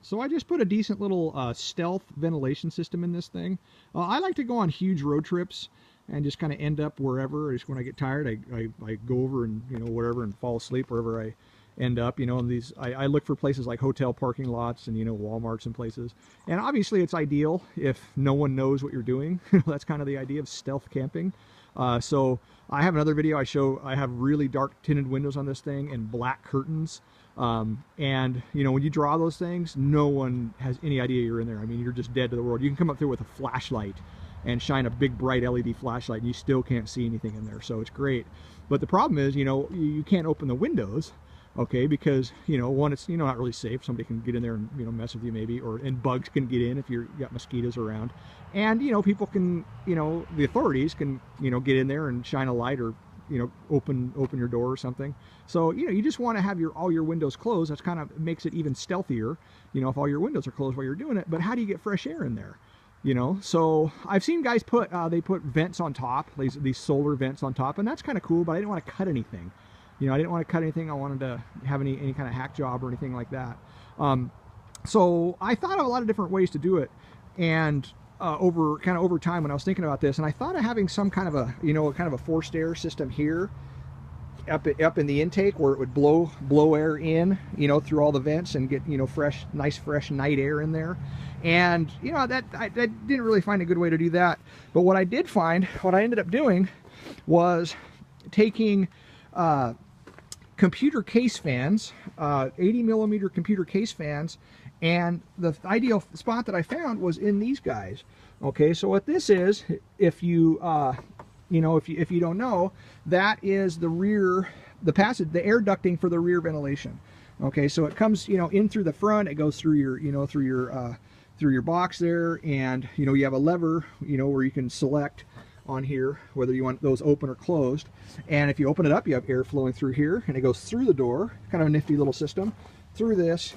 So I just put a decent little stealth ventilation system in this thing. I like to go on huge road trips and just kind of end up wherever. Just when I get tired, I go over and, you know, wherever, and fall asleep wherever I end up, you know. And these, I look for places like hotel parking lots and, you know, Walmarts and places. And obviously it's ideal if no one knows what you're doing. That's kind of the idea of stealth camping. So I have another video I have really dark tinted windows on this thing and black curtains. And you know, when you draw those things, no one has any idea you're in there. I mean, you're just dead to the world. You can come up there with a flashlight and shine a big bright LED flashlight and you still can't see anything in there. So it's great. But the problem is, you know, you can't open the windows, okay, because, you know, one, it's, you know, not really safe. Somebody can get in there and, you know, mess with you maybe, and bugs can get in if you got mosquitoes around. And, you know, people can, you know, the authorities can, you know, get in there and shine a light, or, you know, open your door or something. So, you know, you just want to have all your windows closed. That's kind of makes it even stealthier, you know, if all your windows are closed while you're doing it. But how do you get fresh air in there? You know, so I've seen guys put they put vents on top, these solar vents on top, and that's kind of cool. But I didn't want to cut anything. You know, I didn't want to cut anything. I wanted to have any kind of hack job or anything like that. So I thought of a lot of different ways to do it, and over time when I was thinking about this, and I thought of having some kind of a, you know, kind of a forced air system here up in the intake, where it would blow air in, you know, through all the vents and get, you know, nice fresh night air in there. And, you know, I didn't really find a good way to do that. But what I did find, what I ended up doing was taking computer case fans, 80mm computer case fans, and the ideal spot that I found was in these guys. Okay, so what this is, if you you know, if you don't know, that is the rear, the air ducting for the rear ventilation. Okay, so it comes, you know, in through the front, it goes through your, you know, through your box there, and, you know, you have a lever, you know, where you can select on here whether you want those open or closed. And if you open it up, you have air flowing through here, and it goes through the door, kind of a nifty little system, through this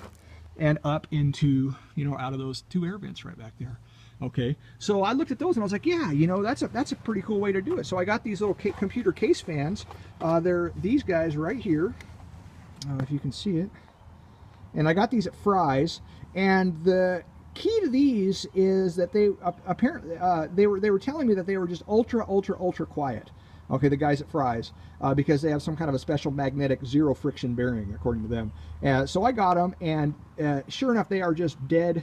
and up into, you know, out of those two air vents right back there. Okay, so I looked at those and I was like, yeah, you know, that's a pretty cool way to do it. So I got these little computer case fans. They're these guys right here, if you can see it. And I got these at Fry's, and the key to these is that they apparently they were telling me that they were just ultra quiet. Okay, the guys at Fry's, because they have some kind of a special magnetic zero friction bearing, according to them. So I got them, and sure enough, they are just dead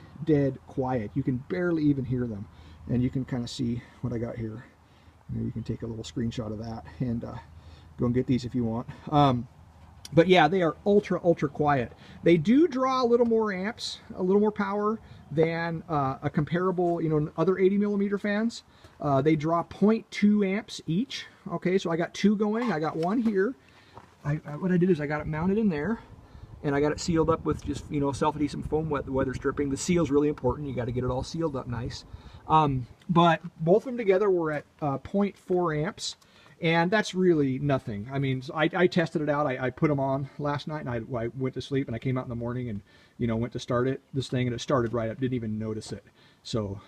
quiet. You can barely even hear them. And you can kind of see what I got here. You can take a little screenshot of that and go and get these if you want. But yeah, they are ultra quiet. They do draw a little more amps, a little more power than a comparable, you know, other 80mm fans. They draw 0.2 amps each. Okay, so I got two going. I got one here. What I did is I got it mounted in there, and I got it sealed up with just, you know, self-adhesive foam weather stripping. The seal's really important. You got to get it all sealed up nice. But both of them together were at 0.4 amps. And that's really nothing. I mean, I tested it out. I put them on last night, and I went to sleep, and I came out in the morning and, you know, went to start this thing, and it started right up. Didn't even notice it. So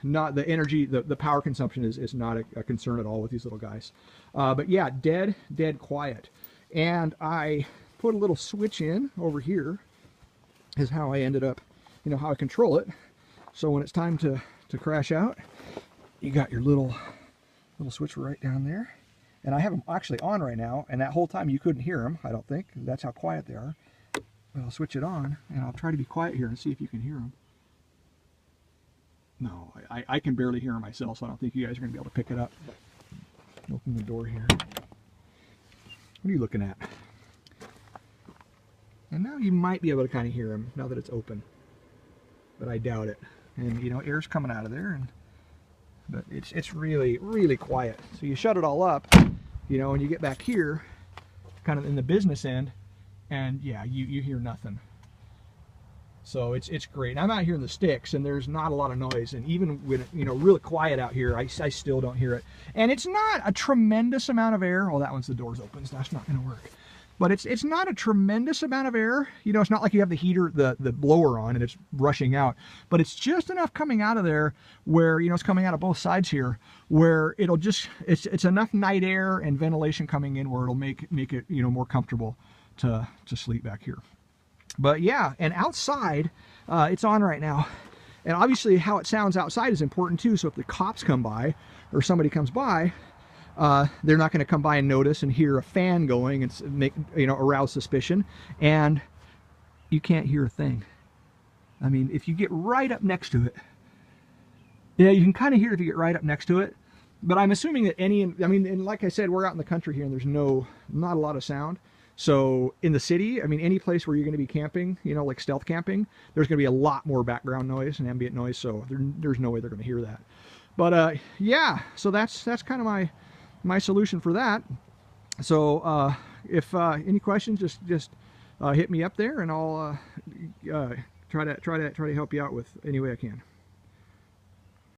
not the energy, the power consumption is not a concern at all with these little guys. But yeah, dead quiet. And I put a little switch in over here is how I ended up, you know, how I control it. So when it's time to crash out, you got your little switch right down there. And I have them actually on right now, and that whole time you couldn't hear them, I don't think. That's how quiet they are. But I'll switch it on, and I'll try to be quiet here and see if you can hear them. No, I can barely hear them myself, so I don't think you guys are going to be able to pick it up. Open the door here. What are you looking at? And now you might be able to kind of hear them now that it's open. But I doubt it. And, you know, air's coming out of there, and but it's really quiet. So you shut it all up, you know, and you get back here, kind of in the business end, and yeah, you hear nothing. So it's great. And I'm out here in the sticks, and there's not a lot of noise, and even when, you know, really quiet out here, I still don't hear it. And it's not a tremendous amount of air. Oh, that one's the doors open, so that's not going to work. But it's not a tremendous amount of air. You know, it's not like you have the heater, the blower on, and it's rushing out. But it's just enough coming out of there where, you know, it's coming out of both sides here, where it'll just, it's enough night air and ventilation coming in where it'll make it, you know, more comfortable to sleep back here. But yeah, and outside, it's on right now. And obviously how it sounds outside is important too. So if the cops come by or somebody comes by, they're not going to come by and notice and hear a fan going and make, arouse suspicion. And you can't hear a thing. I mean, if you get right up next to it, yeah, you can kind of hear it if you get right up next to it. But I'm assuming that and like I said, we're out in the country here and there's not a lot of sound. So in the city, I mean, any place where you're going to be camping, like stealth camping, there's going to be a lot more background noise and ambient noise. So there's no way they're going to hear that. But yeah, so that's kind of my solution for that. So if any questions, just hit me up there, and I'll try to help you out with any way I can.